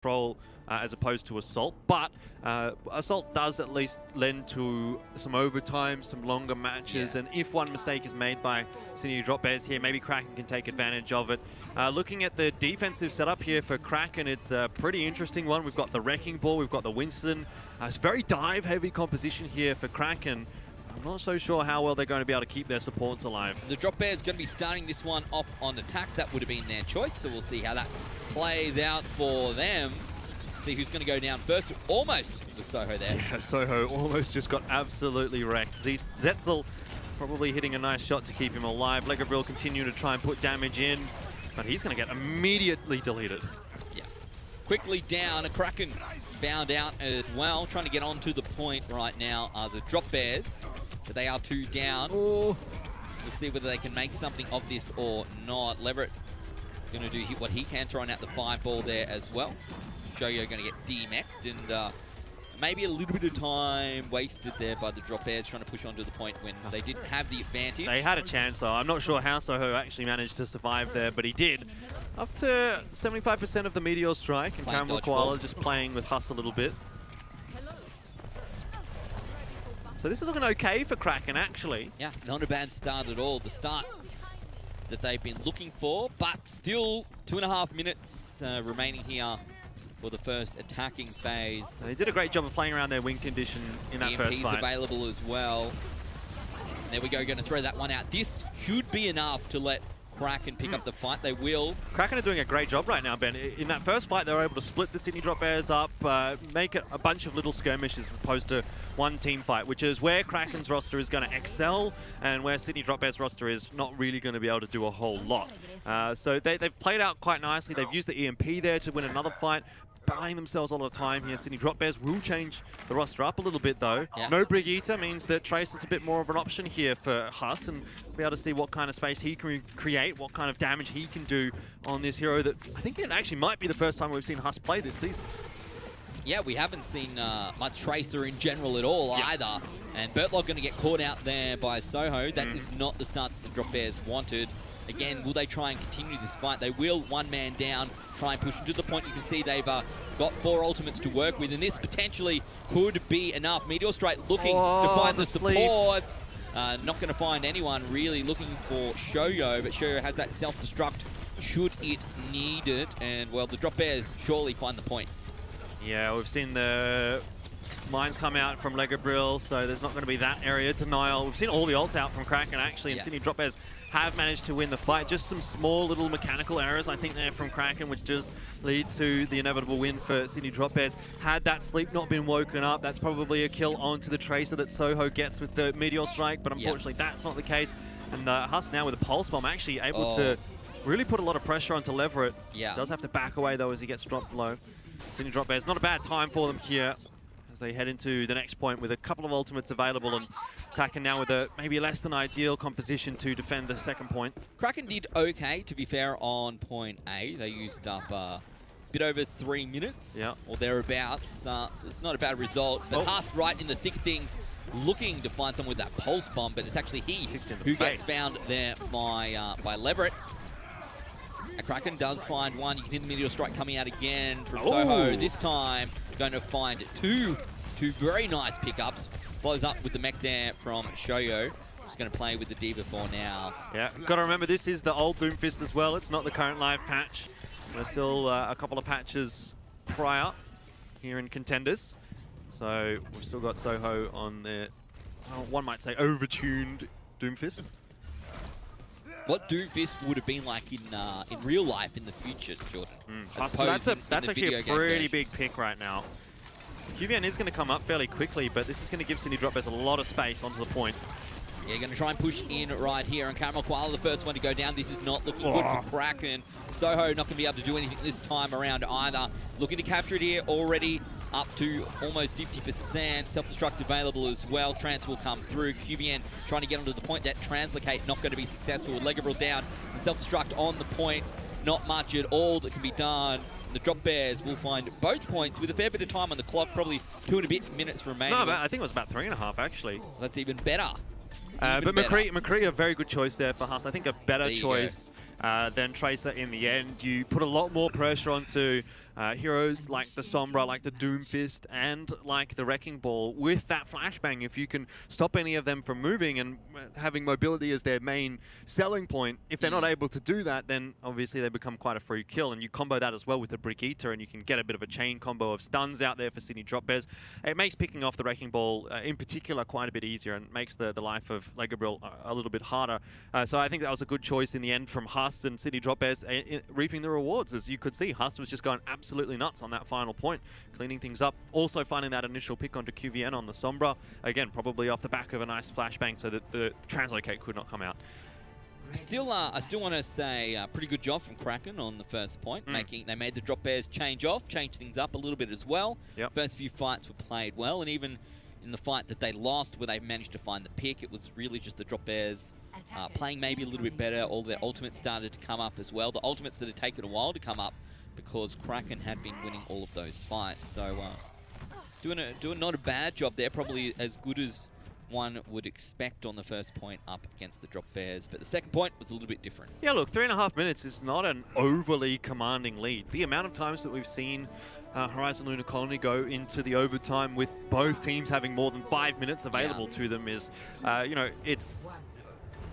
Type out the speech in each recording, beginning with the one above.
control as opposed to Assault, but Assault does at least lend to some overtime, some longer matches, and if one mistake is made by Sydney Drop Bears here, maybe Kraken can take advantage of it. Looking at the defensive setup here for Kraken, it's a pretty interesting one. We've got the Wrecking Ball, we've got the Winston. It's a very dive-heavy composition here for Kraken. I'm not so sure how well they're going to be able to keep their supports alive. The Drop Bears going to be starting this one off on attack. That would have been their choice, so we'll see how that plays out for them. See who's going to go down first. Almost was Soho there. Yeah, Soho almost just got absolutely wrecked. Zetzel probably hitting a nice shot to keep him alive. Legabriel continuing to try and put damage in, but he's going to get immediately deleted. Yeah. Quickly down. A Kraken found out as well. Trying to get onto the point right now are the Drop Bears, but they are 2 down. Oh. We'll see whether they can make something of this or not. Leverett going to do what he can, throwing out the fireball there as well. Joyo going to get DMEC'd, and maybe a little bit of time wasted there by the Drop Bears trying to push onto the point when they didn't have the advantage. They had a chance though. I'm not sure how Soho actually managed to survive there, but he did. Up to 75% of the Meteor Strike, and Carroll Koala just playing with Huss a little bit. So this is looking okay for Kraken, actually. Yeah, not a bad start at all. The start that they've been looking for, but still 2.5 minutes remaining here for the first attacking phase. They did a great job of playing around their win condition in that first fight. Available as well. And there we go, going to throw that one out. This should be enough to let Kraken pick up the fight. They will. Kraken are doing a great job right now, Ben. In that first fight, they were able to split the Sydney Drop Bears up, make it a bunch of little skirmishes as opposed to one team fight, which is where Kraken's roster is going to excel and where Sydney Drop Bears' roster is not really going to be able to do a whole lot. So they've played out quite nicely. They've used the EMP there to win another fight, buying themselves a lot of time here. Sydney Drop Bears will change the roster up a little bit though. Yeah. No Brigitte means that Trace is a bit more of an option here for Huss, and be able to see what kind of space he can create, what kind of damage he can do on this hero that I think it actually might be the first time we've seen Huss play this season. Yeah, we haven't seen much Tracer in general at all either. And Bertlock going to get caught out there by Soho. That is not the start that the Drop Bears wanted. Again, will they try and continue this fight? They will. 1 man down, try and push to the point. You can see they've got 4 ultimates to work with, and this potentially could be enough. Meteor Strike looking to find the support. Not going to find anyone really looking for Shoyo, but Shoyo has that self-destruct should it need it. And, well, the Drop Bears surely find the point. Yeah, we've seen the mines come out from Legabriel, so there's not going to be that area denial. We've seen all the ults out from Kraken, actually, and Sydney Drop Bears have managed to win the fight. Just some small little mechanical errors, I think, there from Kraken, which does lead to the inevitable win for Sydney Drop Bears. Had that sleep not been woken up, that's probably a kill onto the Tracer that Soho gets with the Meteor Strike, but unfortunately that's not the case. And Huss now with a Pulse Bomb actually able to really put a lot of pressure onto Leverett. Does have to back away, though, as he gets dropped low. Sydney Drop Bears, not a bad time for them here as they head into the next point with a couple of ultimates available, and Kraken now with a maybe less than ideal composition to defend the second point. Kraken did okay, to be fair, on point A. They used up a bit over 3 minutes or thereabouts, so it's not a bad result. But Huss right in the thick of things, looking to find someone with that Pulse Bomb, but it's actually he who gets found there by Leverett. A Kraken does find one. You can hear the Meteor Strike coming out again from Soho. This time, going to find two very nice pickups. Blows up with the mech there from Shoyo. Just going to play with the D.Va for now. Yeah, got to remember this is the old Doomfist as well. It's not the current live patch. There's still a couple of patches prior here in Contenders. So we've still got Soho on the, one might say, overtuned Doomfist. What Doomfist would have been like in real life in the future, Jordan. That's actually a pretty big pick right now. QBN is going to come up fairly quickly, but this is going to give Sydney Drop Bears a lot of space onto the point. Yeah, going to try and push in right here, and Carroll Koala the first one to go down. This is not looking good for Kraken. Soho not going to be able to do anything this time around either. Looking to capture it here already. Up to almost 50%. Self-destruct available as well. Trance will come through. QBN trying to get onto the point. That Translocate not going to be successful. Legabriel down. The self-destruct on the point. Not much at all that can be done. The Drop Bears will find both points with a fair bit of time on the clock. Probably 2 and a bit minutes remaining. No, I think it was about 3.5 actually. That's even better. But McCree, a very good choice there for Huss. I think a better choice than Tracer in the end. You put a lot more pressure onto heroes like the Sombra, like the Doomfist, and like the Wrecking Ball with that flashbang. If you can stop any of them from moving and having mobility as their main selling point, if they're not able to do that, then obviously they become quite a free kill. And you combo that as well with the Brick Eater, and you can get a bit of a chain combo of stuns out there for Sydney Drop Bears. It makes picking off the Wrecking Ball in particular quite a bit easier, and makes the life of Legabriel a little bit harder. So I think that was a good choice in the end from Hust, and Sydney Drop Bears reaping the rewards. As you could see, Hust was just going absolutely nuts on that final point, cleaning things up. Also finding that initial pick onto QVN on the Sombra. Again, probably off the back of a nice flashbang so that the translocate could not come out. I still want to say pretty good job from Kraken on the first point. They made the Drop Bears change things up a little bit as well. Yep. First few fights were played well, and even in the fight that they lost where they managed to find the pick, it was really just the Drop Bears playing maybe a little bit better. All their ultimates started to come up as well. The ultimates that had taken a while to come up because Kraken had been winning all of those fights. So doing not a bad job there, probably as good as one would expect on the first point up against the Drop Bears. But the second point was a little bit different. Yeah, look, 3.5 minutes is not an overly commanding lead. The amount of times that we've seen Horizon Lunar Colony go into the overtime with both teams having more than 5 minutes available to them is, you know, it's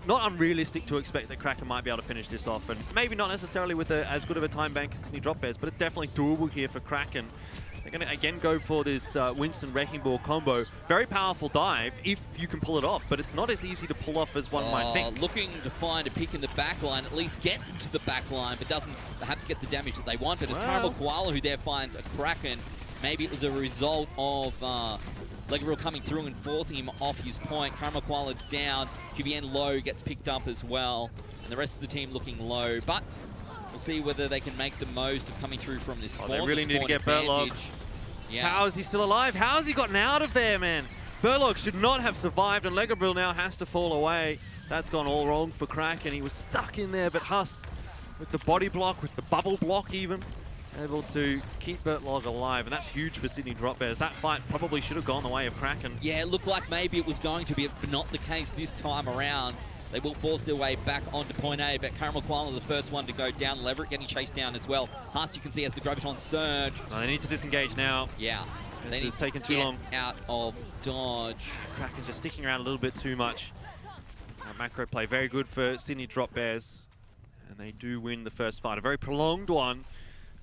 not unrealistic to expect that Kraken might be able to finish this off, and maybe not necessarily with as good of a time bank as Sydney Drop Bears, but it's definitely doable here for Kraken. They're going to again go for this Winston Wrecking Ball combo. Very powerful dive if you can pull it off, but it's not as easy to pull off as one might think. Looking to find a pick in the back line, at least gets into the back line, but doesn't perhaps get the damage that they wanted. As Carroll Koala, who there finds a Kraken, maybe it was a result of Legabriel coming through and forcing him off his point. Carroll Koala down, QBN low, gets picked up as well, and the rest of the team looking low, but we'll see whether they can make the most of coming through from this spawn. They really need to get Burtlog. Yeah. How is he still alive? How has he gotten out of there, man? Burtlog should not have survived, and Legabriel now has to fall away. That's gone all wrong for Kraken. He was stuck in there, but Huss, with the body block, with the bubble block even, able to keep Burtlog alive, and that's huge for Sydney Drop Bears. That fight probably should have gone the way of Kraken. Yeah, it looked like maybe it was going to be, but not the case this time around. They will force their way back onto point A, but Carroll Koala the first one to go down. Leverett getting chased down as well. Hust, you can see, has the Graviton Surge. Oh, they need to disengage now. Yeah. This is taking too long. Out of dodge. Kraken's just sticking around a little bit too much. Macro play very good for Sydney Drop Bears, and they do win the first fight. A very prolonged one.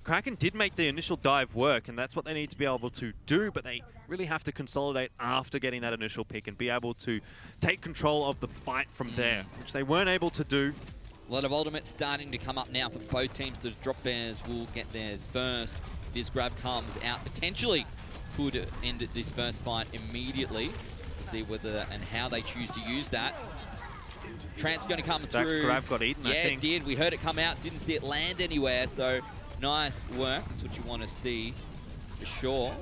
Kraken did make the initial dive work, and that's what they need to be able to do, but they really have to consolidate after getting that initial pick and be able to take control of the fight from there, which they weren't able to do. A lot of ultimates starting to come up now for both teams. The Drop Bears will get theirs first. This grab comes out, potentially could end this first fight immediately. We'll see whether and how they choose to use that. Trant's going to come through. That grab got eaten, I think. Yeah, it did. We heard it come out, didn't see it land anywhere, so nice work. That's what you want to see, for sure.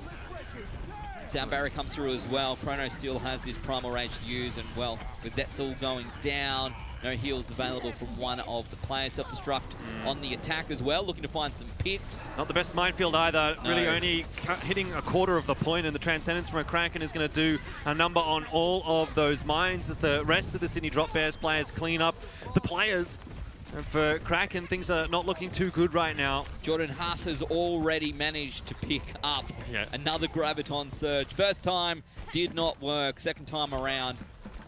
Sound Barrier comes through as well. Chrono still has this Primal Rage to use, and well, with Zetzel going down, no heals available from one of the players. Self-destruct on the attack as well, looking to find some picks. Not the best minefield either. No. Really only hitting a quarter of the point, and the Transcendence from a Kraken is going to do a number on all of those mines as the rest of the Sydney Drop Bears players clean up the players. And for Kraken, things are not looking too good right now. Jordan Haas has already managed to pick up another Graviton Surge. First time did not work. Second time around,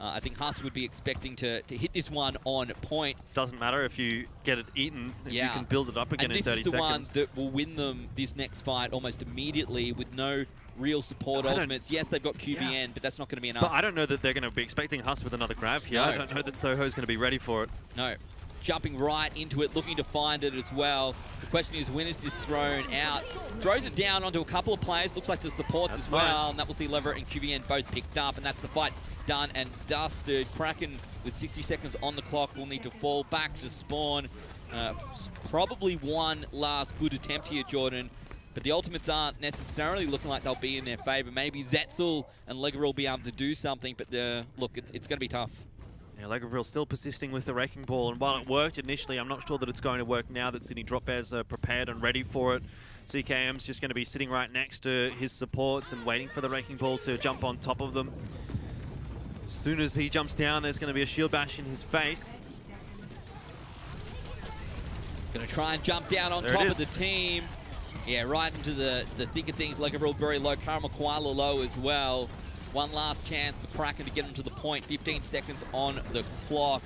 I think Haas would be expecting to hit this one on point. Doesn't matter if you get it eaten, if you can build it up again in 30 seconds. And this is the one that will win them this next fight almost immediately with no real support ultimates. Yes, they've got QBN, but that's not going to be enough. But I don't know that they're going to be expecting Haas with another grab here. No. I don't know that Soho's going to be ready for it. No. Jumping right into it, looking to find it as well. The question is, when is this thrown out? Throws it down onto a couple of players. Looks like the supports as well. And that will see Leverett and QVN both picked up. And that's the fight done and dusted. Kraken, with 60 seconds on the clock, will need to fall back to spawn. Probably one last good attempt here, Jordan. But the ultimates aren't necessarily looking like they'll be in their favor. Maybe Zetzel and Legabriel will be able to do something. But look, it's going to be tough. Yeah, Legabriel still persisting with the Wrecking Ball, and while it worked initially, I'm not sure that it's going to work now that Sydney Drop Bears are prepared and ready for it. CKM's just going to be sitting right next to his supports and waiting for the Wrecking Ball to jump on top of them. As soon as he jumps down, there's going to be a shield bash in his face. Going to try and jump down on top of the team. Yeah, right into the thick of things. Overall very low. Carroll low as well. One last chance for Kraken to get him to the point. 15 seconds on the clock.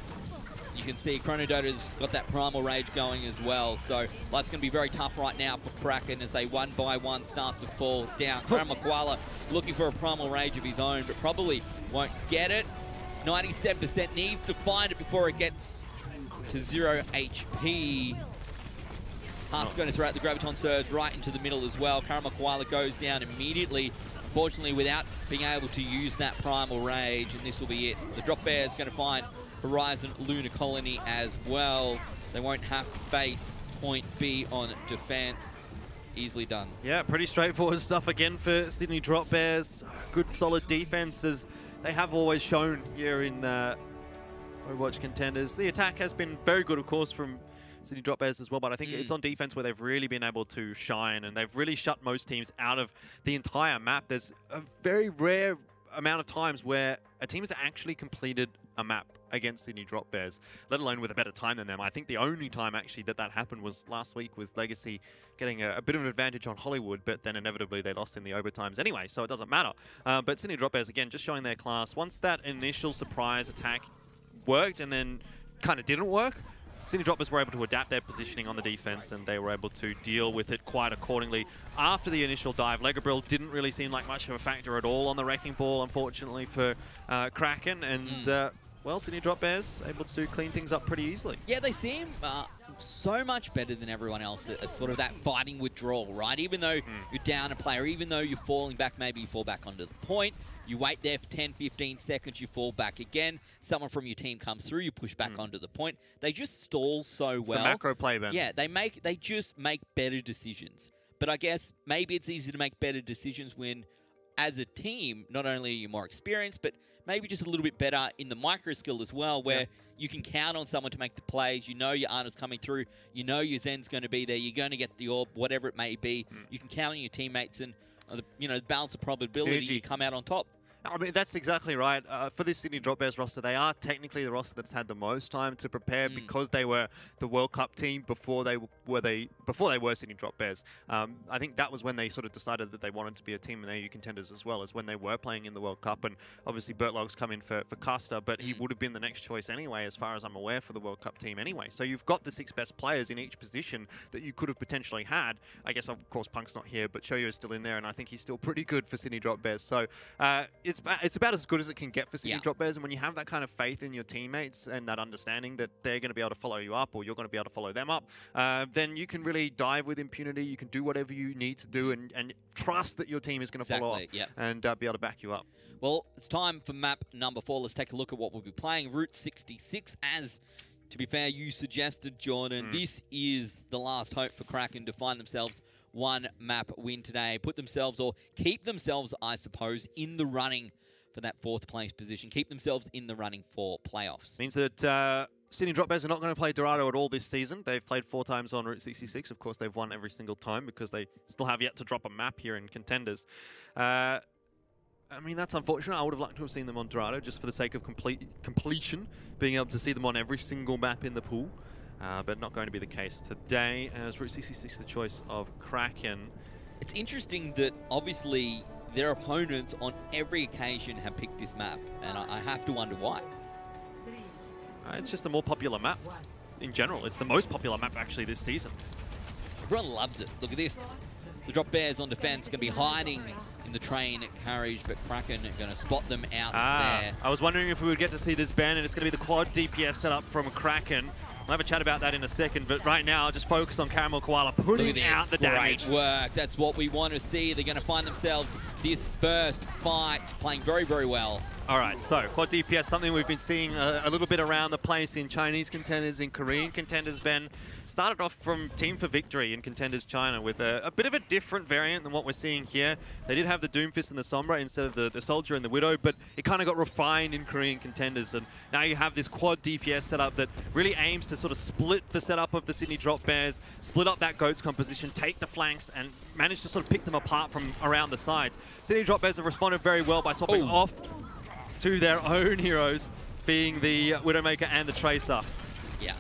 You can see Chronodota's got that Primal Rage going as well. So life's going to be very tough right now for Kraken as they one by one start to fall down. Carroll looking for a Primal Rage of his own, but probably won't get it. 97% needs to find it before it gets to 0 HP. Husk going to throw out the Graviton Surge right into the middle as well. Carroll goes down immediately, unfortunately without being able to use that Primal Rage, and this will be it. The Drop Bear is going to find Horizon Lunar Colony as well. They won't have to face point B on defense. Easily done. Yeah, pretty straightforward stuff again for Sydney Drop Bears. Good solid defense as they have always shown here in Overwatch Contenders. The attack has been very good, of course, from Sydney Drop Bears as well, but I think it's on defense where they've really been able to shine, and they've really shut most teams out of the entire map. There's a very rare amount of times where a team has actually completed a map against Sydney Drop Bears, let alone with a better time than them. I think the only time actually that happened was last week with Legacy getting a bit of an advantage on Hollywood, but then inevitably they lost in the overtimes anyway, so it doesn't matter. But Sydney Drop Bears, again, just showing their class. Once that initial surprise attack worked and then kind of didn't work, Sydney Drop Bears were able to adapt their positioning on the defense, and they were able to deal with it quite accordingly. After the initial dive, Legabrill didn't really seem like much of a factor at all on the Wrecking Ball, unfortunately, for Kraken. And, well, Sydney Drop Bears able to clean things up pretty easily. Yeah, they seem so much better than everyone else at sort of that fighting withdrawal, right? Even though you're down a player, even though you're falling back, maybe you fall back onto the point, you wait there for 10, 15 seconds, you fall back again. Someone from your team comes through, you push back onto the point. They just stall so well. It's the macro play, Ben. Yeah, they just make better decisions. But I guess maybe it's easy to make better decisions when, as a team, not only are you more experienced, but maybe just a little bit better in the micro skill as well, where you can count on someone to make the plays. You know your Ana's coming through. You know your Zen's going to be there. You're going to get the orb, whatever it may be. You can count on your teammates, and the balance of probability, you come out on top. I mean, that's exactly right. For this Sydney Drop Bears roster, they are technically the roster that's had the most time to prepare because they were the World Cup team before they were Sydney Drop Bears. I think that was when they sort of decided that they wanted to be a team in AU Contenders as well, as when they were playing in the World Cup. And obviously Bertlog's come in for Custer, but he would have been the next choice anyway, as far as I'm aware, for the World Cup team anyway. So you've got the 6 best players in each position that you could have potentially had. I guess, of course, Punk's not here, but Shoyo is still in there, and I think he's still pretty good for Sydney Drop Bears. So it's about as good as it can get for Sydney Drop Bears, and when you have that kind of faith in your teammates and that understanding that they're going to be able to follow you up, or you're going to be able to follow them up, then you can really dive with impunity. You can do whatever you need to do and trust that your team is going to follow up and be able to back you up. Well, it's time for map number 4. Let's take a look at what we'll be playing. Route 66, as to be fair, you suggested, Jordan. This is the last hope for Kraken to find themselves one map win today, put themselves, or keep themselves, I suppose, in the running for that 4th place position, keep themselves in the running for playoffs. Means that Sydney Drop Bears are not going to play Dorado at all this season. They've played 4 times on Route 66. Of course, they've won every single time because they still have yet to drop a map here in Contenders. I mean, that's unfortunate. I would have liked to have seen them on Dorado just for the sake of completion, being able to see them on every single map in the pool. But not going to be the case today, as Route 66 the choice of Kraken. It's interesting that obviously their opponents on every occasion have picked this map, and I have to wonder why. It's just a more popular map in general. It's the most popular map actually this season. Everyone loves it. Look at this. The Drop Bears on defense going to be hiding in the train carriage, but Kraken are going to spot them out there. I was wondering if we would get to see this ban, and it's going to be the quad DPS setup from Kraken. We'll have a chat about that in a second, but right now, just focus on Carroll putting out the damage. Great work. That's what we want to see. They're going to find themselves this first fight playing very, very well. All right, so quad DPS, something we've been seeing a little bit around the place in Chinese Contenders, in Korean Contenders. Ben started off from Team for Victory in Contenders China with a bit of a different variant than what we're seeing here. They did have the Doomfist and the Sombra instead of the Soldier and the Widow, but it kind of got refined in Korean Contenders. And now you have this quad DPS setup that really aims to sort of split the setup of the Sydney Drop Bears, split up that GOATS composition, take the flanks, and manage to sort of pick them apart from around the sides. Sydney Drop Bears have responded very well by swapping off to their own heroes, being the Widowmaker and the Tracer. Yeah.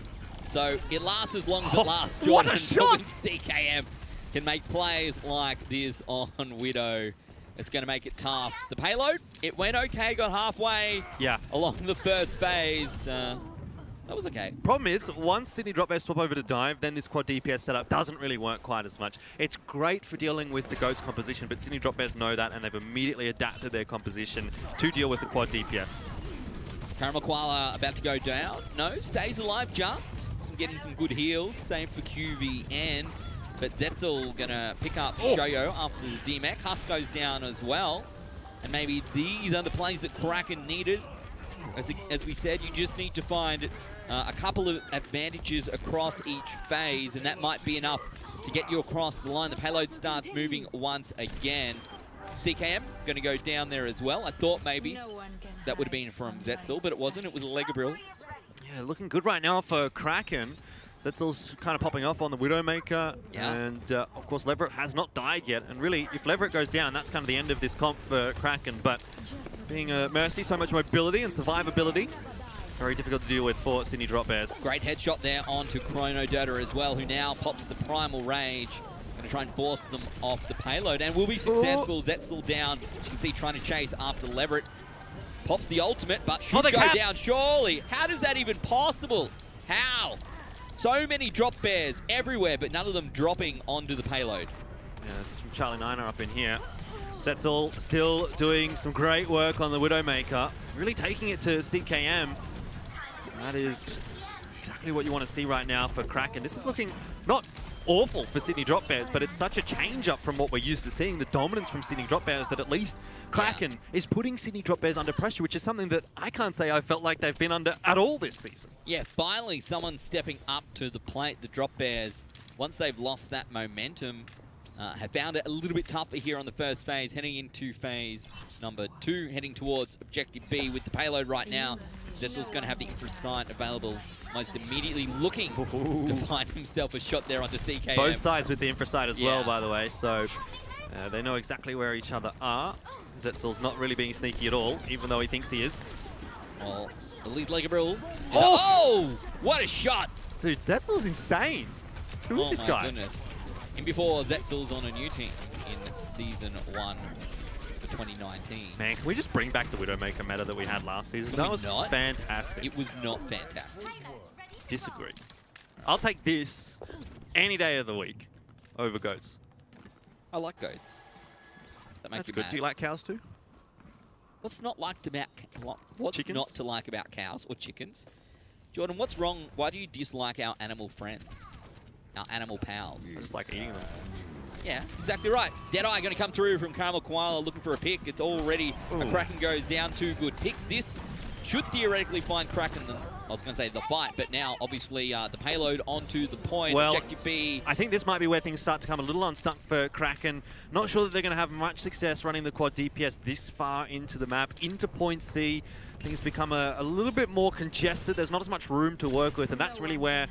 So it lasts as long as it lasts. Jordan, what a shot! CKM can make plays like this on Widow, it's going to make it tough. The payload, it went okay, got halfway along the first phase. That was okay. Problem is, once Sydney drop bears swap over to dive, then this quad DPS setup doesn't really work quite as much. It's great for dealing with the GOAT's composition, but Sydney drop bears know that, and they've immediately adapted their composition to deal with the quad DPS. Carroll Koala about to go down. No, stays alive just. Getting some good heals. Same for QVN. But Zetzel going to pick up Shoyo after the DMAC. Husk goes down as well. And maybe these are the plays that Kraken needed. As we said, you just need to find a couple of advantages across each phase, and that might be enough to get you across the line. The payload starts moving once again. CKM going to go down there as well. I thought maybe that would have been from Zetzel, but it wasn't. It was Legabril. Yeah, looking good right now for Kraken. Zetzel's kind of popping off on the Widowmaker, and of course Leverett has not died yet. And really, if Leverett goes down, that's kind of the end of this comp for Kraken. But being a Mercy, so much mobility and survivability, very difficult to deal with for Sydney drop bears. Great headshot there onto Chrono Dota as well, who now pops the Primal Rage. Going to try and force them off the payload, and will be successful. Zetzel down. You can see trying to chase after Leverett. Pops the ultimate, but should go down surely. How is that even possible? How? So many drop bears everywhere, but none of them dropping onto the payload. Yeah, some Charlie Niner up in here. Zetzel still doing some great work on the Widowmaker. Really taking it to CKM. That is exactly what you want to see right now for Kraken. This is looking not awful for Sydney drop bears, but it's such a change up from what we're used to seeing, the dominance from Sydney drop bears, that at least Kraken is putting Sydney drop bears under pressure, which is something that I can't say I felt like they've been under at all this season. Yeah, finally someone stepping up to the plate. The drop bears, once they've lost that momentum, have found it a little bit tougher here on the first phase, heading into phase number 2, heading towards objective B with the payload right now. Zetzel's going to have the infrasign available most immediately, looking to find himself a shot there onto CKM. Both sides with the infrasign as well, by the way, so they know exactly where each other are. Zetzel's not really being sneaky at all, even though he thinks he is. Well, the lead Legabril. Oh! What a shot! Dude, Zetzel's insane. Who is this guy? Oh my goodness. And before Zetzel's on a new team in Season 1 for 2019. Man, can we just bring back the Widowmaker meta that we had last season? That was fantastic. It was not fantastic. Disagree. I'll take this any day of the week over goats. I like goats. That makes That's good. Mad. Do you like cows too? What's not liked about what's chickens? not to like about cows or chickens? Jordan, what's wrong? Why do you dislike our animal friends? Our animal pals? I just like eating them. Yeah, exactly right. Deadeye going to come through from Carroll Koala looking for a pick. It's already a Kraken goes down. 2 good picks. This should theoretically find Kraken, I was going to say the fight, but now obviously the payload onto the point. Well, objective B. I think this might be where things start to come a little unstuck for Kraken. Not sure that they're going to have much success running the quad DPS this far into the map, into point C. Things become a little bit more congested. There's not as much room to work with, and that's really where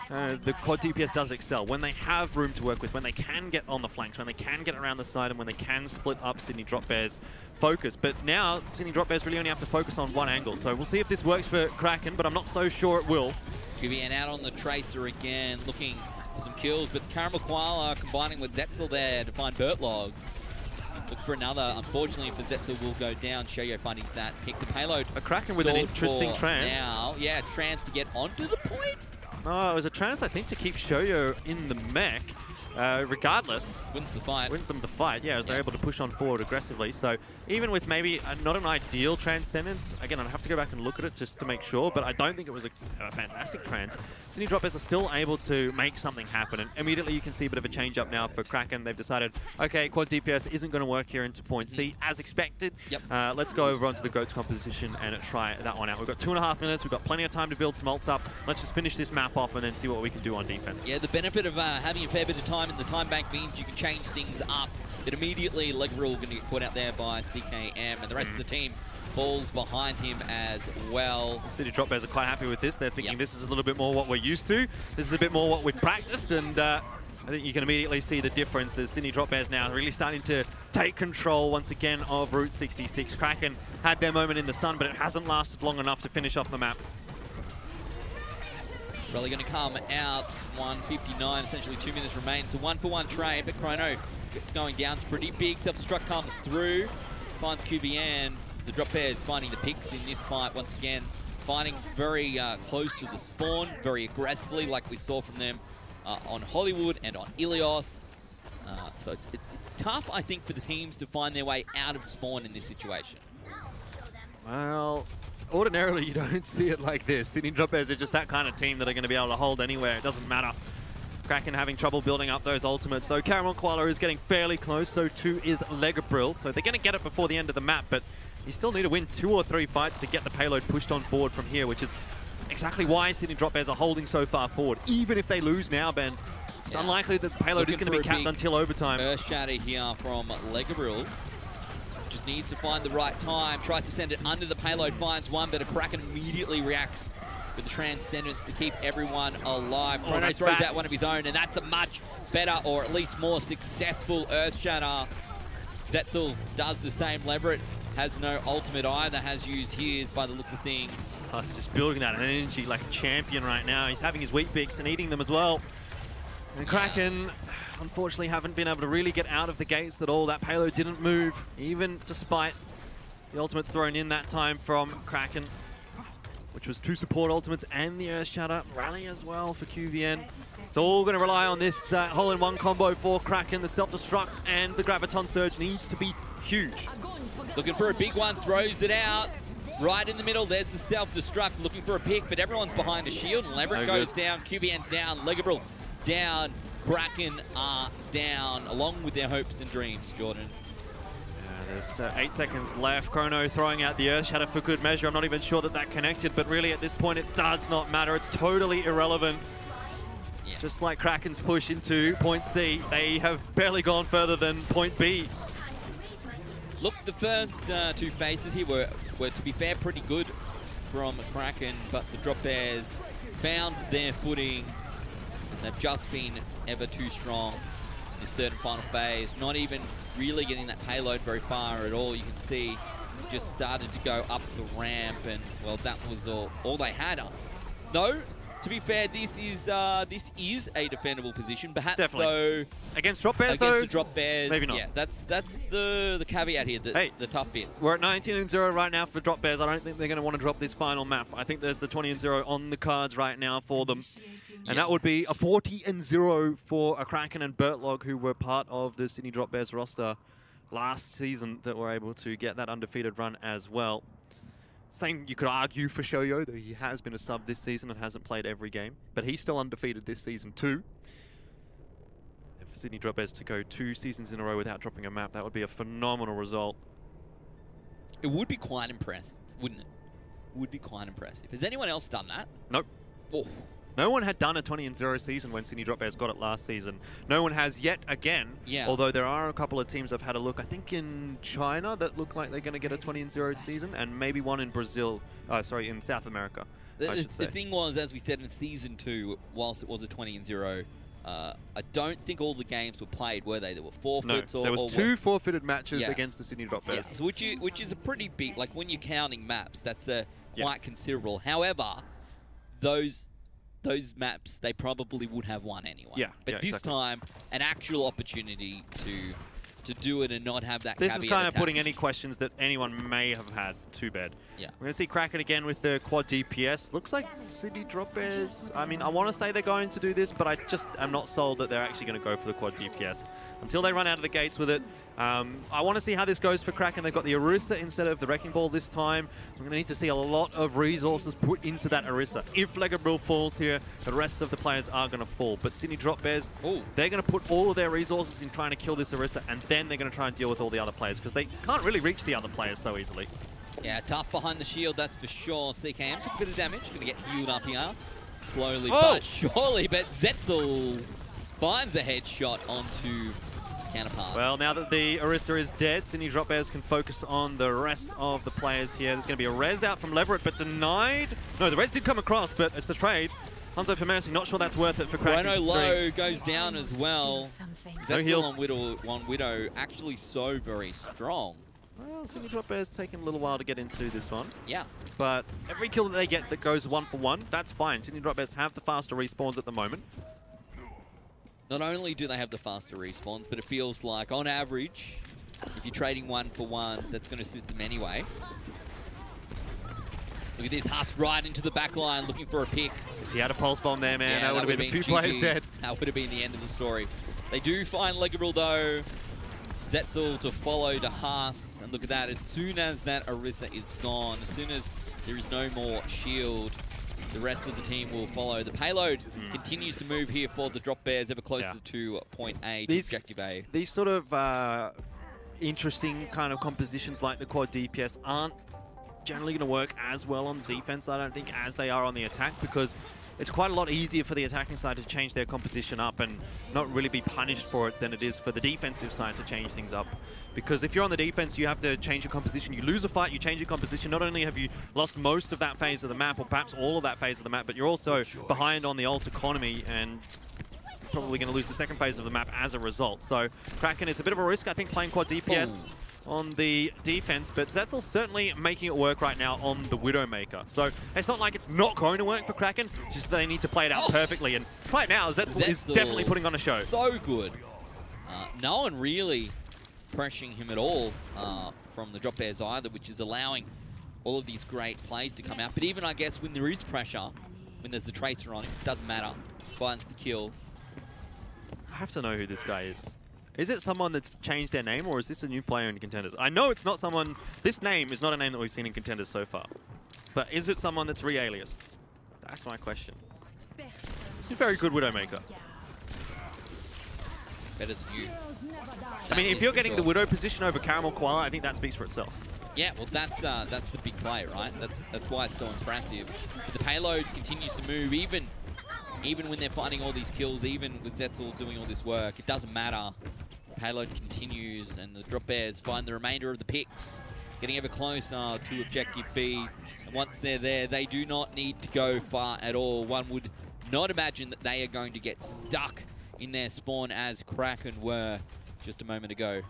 the quad DPS does excel. When they have room to work with, when they can get on the flanks, when they can get around the side, and when they can split up Sydney drop bears' focus. But now, Sydney drop bears really only have to focus on one angle. So we'll see if this works for Kraken, but I'm not so sure it will. QVN out on the Tracer again, looking for some kills, but Carroll Koala combining with Zetzel there to find Bertlog. Look for another. Unfortunately for Zetzel will go down. Shoyo finding that pick. The payload. A Kraken with an interesting trance. Now, yeah, trance to get onto the point. No, it was a trance, I think, to keep Shoyo in the mech. Regardless, wins the fight. Wins them the fight, yeah, as they're able to push on forward aggressively. So even with maybe not an ideal transcendence, again, I'd have to go back and look at it just to make sure, but I don't think it was a fantastic trans. Sydney drop bears are still able to make something happen, and immediately you can see a bit of a change up now for Kraken. They've decided, okay, quad DPS isn't going to work here into point C as expected. Yep. Let's go over onto the GOAT's composition and try that one out. We've got 2.5 minutes. We've got plenty of time to build some ults up. Let's just finish this map off and then see what we can do on defense. Yeah, the benefit of having a fair bit of time in the time bank means you can change things up. That immediately Legabril going to get caught out there by CKM, and the rest of the team falls behind him as well. City drop bears are quite happy with this. They're thinking this is a little bit more what we're used to. This is a bit more what we've practiced, and I think you can immediately see the difference as Sydney drop bears now really starting to take control once again of Route 66. Kraken had their moment in the sun, but it hasn't lasted long enough to finish off the map. Really going to come out 1:59, essentially 2 minutes remain. It's a 1-for-1 trade, but Chrono going down. It's pretty big. Self-destruct comes through, finds QVN. The drop bears finding the picks in this fight once again. Finding very close to the spawn, very aggressively, like we saw from them on Hollywood and on Ilios. So it's tough, I think, for the teams to find their way out of spawn in this situation. Well, ordinarily you don't see it like this. Sydney Drop Bears are just that kind of team that are going to be able to hold anywhere. It doesn't matter. Kraken having trouble building up those ultimates, though Carroll Koala is getting fairly close, so too is Legabrill. So they're going to get it before the end of the map, but you still need to win 2 or 3 fights to get the payload pushed on forward from here, which is exactly why Sydney Drop Bears are holding so far forward. Even if they lose now, Ben, it's unlikely that the payload is going to be capped until overtime. Earth Shatter here from Legabrill. Just needs to find the right time. Tries to send it under the payload, finds one, but a Kraken immediately reacts with the Transcendence to keep everyone alive. Chrono throws out one of his own, and that's a much better, or at least more successful Earth Shatter. Zetzel does the same. Leverett has no ultimate either, has used his by the looks of things. Plus just building that energy like a champion right now. He's having his wheat picks and eating them as well. And Kraken, unfortunately, haven't been able to really get out of the gates at all. That payload didn't move, even despite the ultimates thrown in that time from Kraken, which was 2 support ultimates and the Earth Shatter rally as well for QVN. It's all going to rely on this hole-in-one combo for Kraken. The self-destruct and the Graviton Surge needs to be huge. Looking for a big one, throws it out. Right in the middle, there's the self-destruct, looking for a pick, but everyone's behind a shield. And Leverett goes down, QVN down, Legabrill down, Kraken are down, along with their hopes and dreams, Jordan. There's 8 seconds left. Chrono throwing out the Earth Shatter for good measure. I'm not even sure that connected, but really at this point it does not matter. It's totally irrelevant. Yeah. Just like Kraken's push into point C, they have barely gone further than point B. Look, the first 2 phases here were, to be fair, pretty good from Kraken, but the Drop Bears found their footing. They've just been ever too strong in this 3rd and final phase. Not even really getting that payload very far at all. You can see just started to go up the ramp, and well, that was all they had. Though, to be fair, this is a defendable position. Perhaps though against Drop Bears, the Drop Bears, maybe not. Yeah, that's the caveat here. The tough bit. We're at 19-0 right now for Drop Bears. I don't think they're going to want to drop this final map. I think there's the 20-0 on the cards right now for them. And that would be a 40-0 for a Kraken and Bertlog, who were part of the Sydney Drop Bears roster last season, that were able to get that undefeated run as well. Same you could argue for Shoyo, though he has been a sub this season and hasn't played every game. But he's still undefeated this season too. And for Sydney Drop Bears to go 2 seasons in a row without dropping a map, that would be a phenomenal result. It would be quite impressive, wouldn't it? Would be quite impressive. Has anyone else done that? Nope. Oh. No one had done a 20-0 season when Sydney Drop Bears got it last season. No one has yet again, although there are a couple of teams I've had a look, I think in China, that look like they're going to get a 20-0 season, and maybe one in Brazil, sorry, in South America, I should say. The thing was, as we said in Season 2, whilst it was a 20-0, I don't think all the games were played, were they? There were forfeits. No, there was 2 forfeited matches against the Sydney Drop Bears. Yeah, so which is a pretty big, like when you're counting maps, that's quite considerable. However, those maps, they probably would have won anyway. Yeah, but this time, an actual opportunity to do it and not have that This is kind of putting any questions that anyone may have had to bed. Yeah. We're going to see Kraken again with the quad DPS. Looks like Sydney Drop Bears, I mean, I want to say they're going to do this, but I just am not sold that they're actually going to go for the quad DPS until they run out of the gates with it. I want to see how this goes for Kraken. They've got the Orisa instead of the Wrecking Ball this time. So we're going to need to see a lot of resources put into that Orisa. If Legabrill falls here, the rest of the players are going to fall. But Sydney Drop Bears, they're going to put all of their resources in trying to kill this Orisa, and then they're going to try and deal with all the other players, because they can't really reach the other players so easily. Yeah, tough behind the shield, that's for sure. CKM took a bit of damage, going to get healed up here. Slowly but surely, but Zetzel finds the headshot onto his counterpart. Well, now that the Orisa is dead, Sydney Drop Bears can focus on the rest of the players here. There's going to be a res out from Leverett, but denied. No, the res did come across, but it's the trade. Hanzo for Mercy, not sure that's worth it for Kraken. Chrono low goes down as well. No heals on Widow, actually so very strong. Well, Sydney Drop Bears taking a little while to get into this one. Yeah. But every kill that they get that goes 1-for-1, that's fine. Sydney Drop Bears have the faster respawns at the moment. Not only do they have the faster respawns, but it feels like, on average, if you're trading 1-for-1, that's going to suit them anyway. Look at this, Husk right into the back line, looking for a pick. If he had a pulse bomb there, man, that would have been a few players dead. That would have been the end of the story. They do find Legabril, though. Zetzel to follow to Haas. And look at that, as soon as that Orisa is gone, as soon as there is no more shield, the rest of the team will follow. The payload continues to move here for the Drop Bears, ever closer to point A, to Objective A. These sort of interesting kind of compositions like the quad DPS aren't generally going to work as well on defense, I don't think, as they are on the attack, because it's quite a lot easier for the attacking side to change their composition up and not really be punished for it than it is for the defensive side to change things up. Because if you're on the defense, you have to change your composition. You lose a fight, you change your composition. Not only have you lost most of that phase of the map, or perhaps all of that phase of the map, but you're also behind on the ult economy and probably going to lose the second phase of the map as a result. So Kraken, it's a bit of a risk, I think, playing quad DPS on the defense, but Zetzel's certainly making it work right now on the Widowmaker. So it's not like it's not going to work for Kraken, just they need to play it out perfectly. And right now, Zetzel is definitely putting on a show. So good. No one really pressuring him at all from the Drop Bears either, which is allowing all of these great plays to come out. But even, I guess, when there is pressure, when there's a Tracer on it, doesn't matter. Finds the kill. I have to know who this guy is. Is it someone that's changed their name, or is this a new player in Contenders? I know it's not someone... This name is not a name that we've seen in Contenders so far. But is it someone that's re-aliased? That's my question. It's a very good Widowmaker. Better than you. I mean, if you're getting the Widow position over Carroll Koala, I think that speaks for itself. Yeah, well, that's the big play, right? That's why it's so impressive. But the payload continues to move, even when they're finding all these kills, even with Zetzel doing all this work, it doesn't matter. Payload continues, and the Drop Bears find the remainder of the picks, getting ever closer to Objective B. And once they're there, they do not need to go far at all. One would not imagine that they are going to get stuck in their spawn as Kraken were just a moment ago.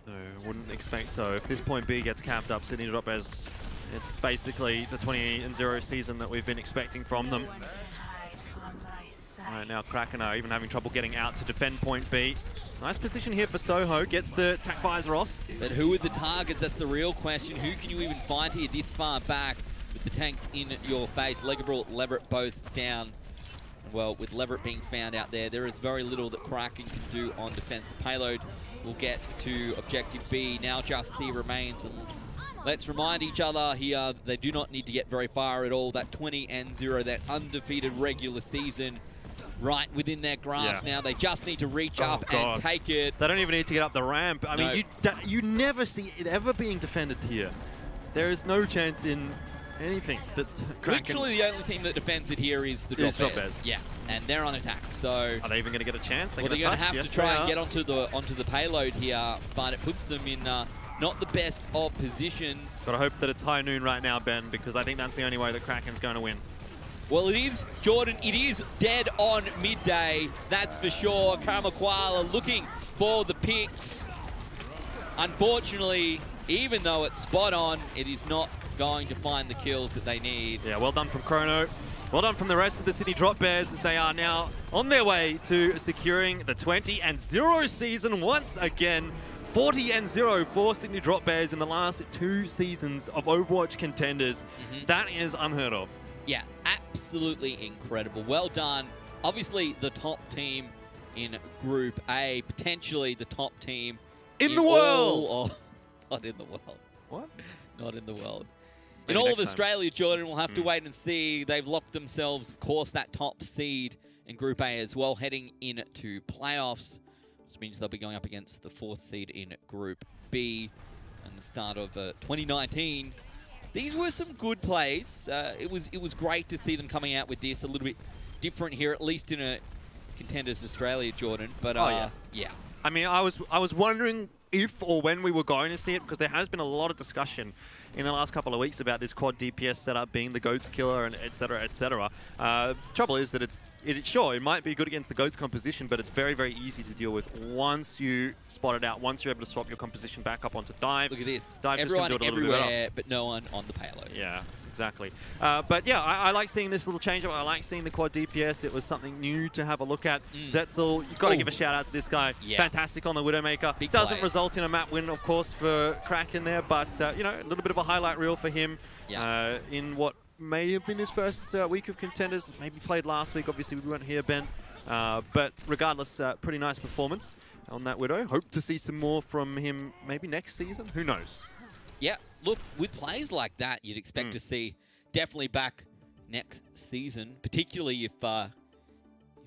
No, wouldn't expect so. If this point B gets capped up, Sydney Drop Bears, it's basically the 20-0 season that we've been expecting from them. Right now, Kraken are even having trouble getting out to defend point B. Nice position here for Soho, gets the attack visor off. But who are the targets? That's the real question. Who can you even find here this far back with the tanks in your face? Legabril, Leverett both down. Well, with Leverett being found out there is very little that Kraken can do on defense. The payload will get to Objective B. Now just C remains. And let's remind each other here, they do not need to get very far at all. That 20-0, that undefeated regular season, right within their grasp now. They just need to reach up and take it. They don't even need to get up the ramp. I mean, you never see it ever being defended here. There is no chance in anything that's Kraken. Literally the only team that defends it here is the Drop Bears. Yeah, and they're on attack. So are they even going to get a chance? They're going to have to try and get onto the payload here, but it puts them in not the best of positions. But I hope that it's high noon right now, Ben, because I think that's the only way that Kraken's going to win. Well, it is, Jordan, it is dead on midday, that's for sure. Carroll Koala looking for the picks. Unfortunately, even though it's spot on, it is not going to find the kills that they need. Yeah, well done from Chrono. Well done from the rest of the Sydney Drop Bears, as they are now on their way to securing the 20-0 season once again. 40-0 for Sydney Drop Bears in the last 2 seasons of Overwatch Contenders. That is unheard of. Yeah, absolutely incredible. Well done. Obviously, the top team in Group A, potentially the top team in the world. Not in the world. What? Not in the world. Maybe in all of Australia, Jordan, we'll have to wait and see. They've locked themselves, of course, that top seed in Group A as well, heading into playoffs, which means they'll be going up against the 4th seed in Group B and the start of 2019. These were some good plays. It was great to see them coming out with this, a little bit different here, at least in a Contenders Australia, Jordan. But yeah. I mean, I was wondering if or when we were going to see it, because there has been a lot of discussion in the last couple of weeks about this quad DPS setup being the GOATS killer and et cetera, et cetera. Trouble is that sure, it might be good against the GOATS composition, but it's very, very easy to deal with once you spot it out, once you're able to swap your composition back up onto dive. Look at this. Dive's Everyone just gonna do it a little bit better. but no one on the payload. Yeah. Exactly. But yeah, I like seeing this little change. I like seeing the quad DPS. It was something new to have a look at. Zetzel, you've got to give a shout out to this guy. Yeah. Fantastic on the Widowmaker. Big Doesn't play. result in a map win, of course, for Kraken there, but you know, a little bit of a highlight reel for him in what may have been his first week of Contenders. Maybe played last week. Obviously, we weren't here, Ben. But regardless, pretty nice performance on that Widow. Hope to see some more from him maybe next season. Who knows? Yeah. Look, with plays like that, you'd expect to see definitely back next season, particularly if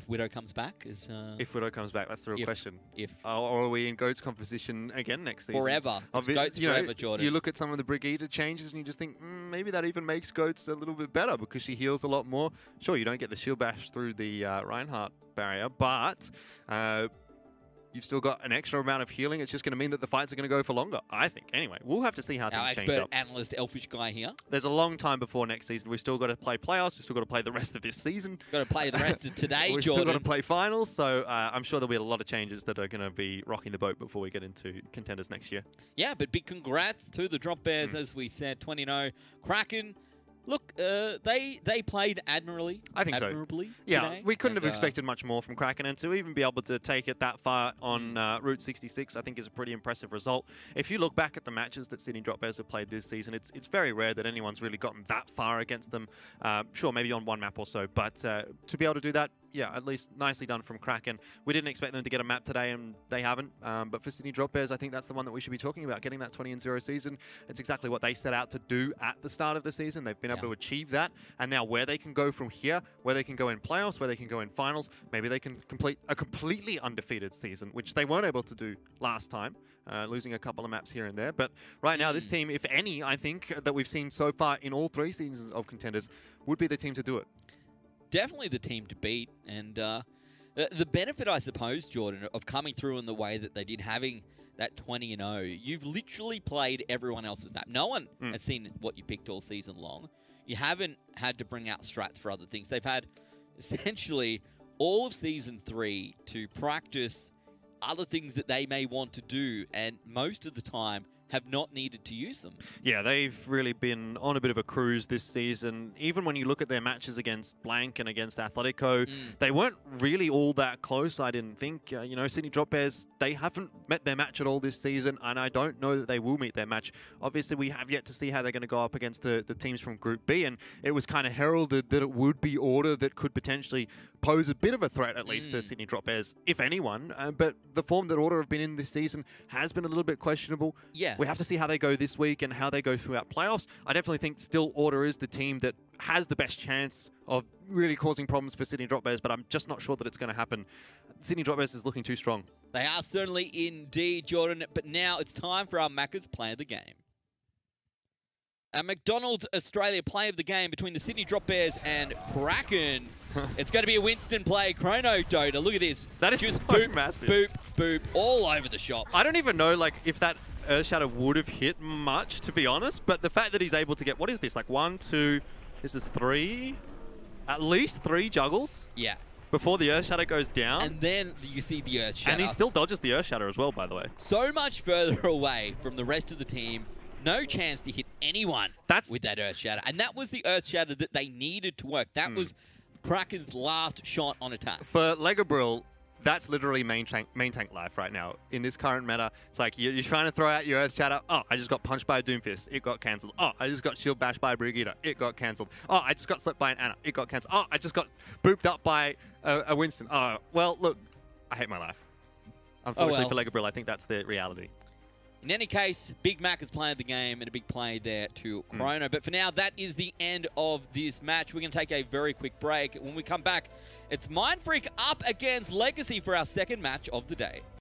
Widow comes back. If Widow comes back, that's the real question. Or are we in GOATS composition again next season? Forever. It's GOATS forever, Jordan. You look at some of the Brigitte changes and you just think, maybe that even makes GOATS a little bit better because she heals a lot more. Sure, you don't get the shield bash through the Reinhardt barrier, but you've still got an extra amount of healing. It's just going to mean that the fights are going to go for longer, I think. Anyway, we'll have to see how things change up. Our expert analyst, Elfishguy here. There's a long time before next season. We've still got to play playoffs. We've still got to play the rest of this season. Got to play the rest of today, Jordan. We've still got to play finals, so I'm sure there'll be a lot of changes that are going to be rocking the boat before we get into Contenders next year. Yeah, but big congrats to the Drop Bears, as we said, 20-0. Kraken, look, they played admirably. I think admirably so. Yeah, today. we couldn't have expected much more from Kraken, and to even be able to take it that far on Route 66, I think is a pretty impressive result. If you look back at the matches that Sydney Drop Bears have played this season, it's very rare that anyone's really gotten that far against them. Sure, maybe on one map or so, but to be able to do that, yeah, at least nicely done from Kraken. We didn't expect them to get a map today, and they haven't. But for Sydney Drop Bears, I think that's the one that we should be talking about, getting that 20-0 season. It's exactly what they set out to do at the start of the season. They've been able to achieve that, and now where they can go from here, where they can go in playoffs, where they can go in finals, maybe they can complete a completely undefeated season, which they weren't able to do last time, losing a couple of maps here and there. But right now, this team, if any, I think, that we've seen so far in all 3 seasons of Contenders, would be the team to do it. Definitely the team to beat, and the benefit, I suppose, Jordan, of coming through in the way that they did, having that 20-0, you've literally played everyone else's map. No one has seen what you picked all season long. You haven't had to bring out strats for other things. They've had essentially all of Season 3 to practice other things that they may want to do, and most of the time have not needed to use them. Yeah, they've really been on a bit of a cruise this season. Even when you look at their matches against Blank and against Atletico, they weren't really all that close, I didn't think. You know, Sydney Drop Bears, they haven't met their match at all this season, and I don't know that they will meet their match. Obviously, we have yet to see how they're going to go up against the teams from Group B, and it was kind of heralded that it would be Order that could potentially pose a bit of a threat, at least, to Sydney Drop Bears, if anyone. But the form that Order have been in this season has been a little bit questionable. Yeah. We have to see how they go this week and how they go throughout playoffs. I definitely think still Order is the team that has the best chance of really causing problems for Sydney Drop Bears, but I'm just not sure that it's going to happen. Sydney Drop Bears is looking too strong. They are certainly indeed, Jordan, but now it's time for our Macca's Play of the Game. A McDonald's Australia Play of the Game between the Sydney Drop Bears and Kraken. It's going to be a Winston play. Chrono Dota. Look at this. That is just so boop, massive. Boop, boop, all over the shop. I don't even know, like, if that Earthshatter would have hit much, to be honest, but the fact that he's able to get, what is this, like 1, 2, this is 3, at least 3 juggles? Yeah. Before the Earthshatter goes down. And then you see the Earthshatter. And he still dodges the Earthshatter as well, by the way. So much further away from the rest of the team. No chance to hit anyone with that Earthshatter. And that was the Earthshatter that they needed to work. That was Kraken's last shot on attack. For Legabrill, that's literally main tank life right now. In this current meta, it's like you're trying to throw out your Earthshatter. Oh, I just got punched by a Doomfist. It got cancelled. Oh, I just got shield bashed by a Brigitte. It got cancelled. Oh, I just got slipped by an Anna. It got cancelled. Oh, I just got booped up by a Winston. Oh, well, look, I hate my life. Unfortunately for Legabrill, I think that's the reality. In any case, Big Mac is playing the game and a big play there to Chrono. But for now, that is the end of this match. We're going to take a very quick break. When we come back, it's Mindfreak up against Legacy for our second match of the day.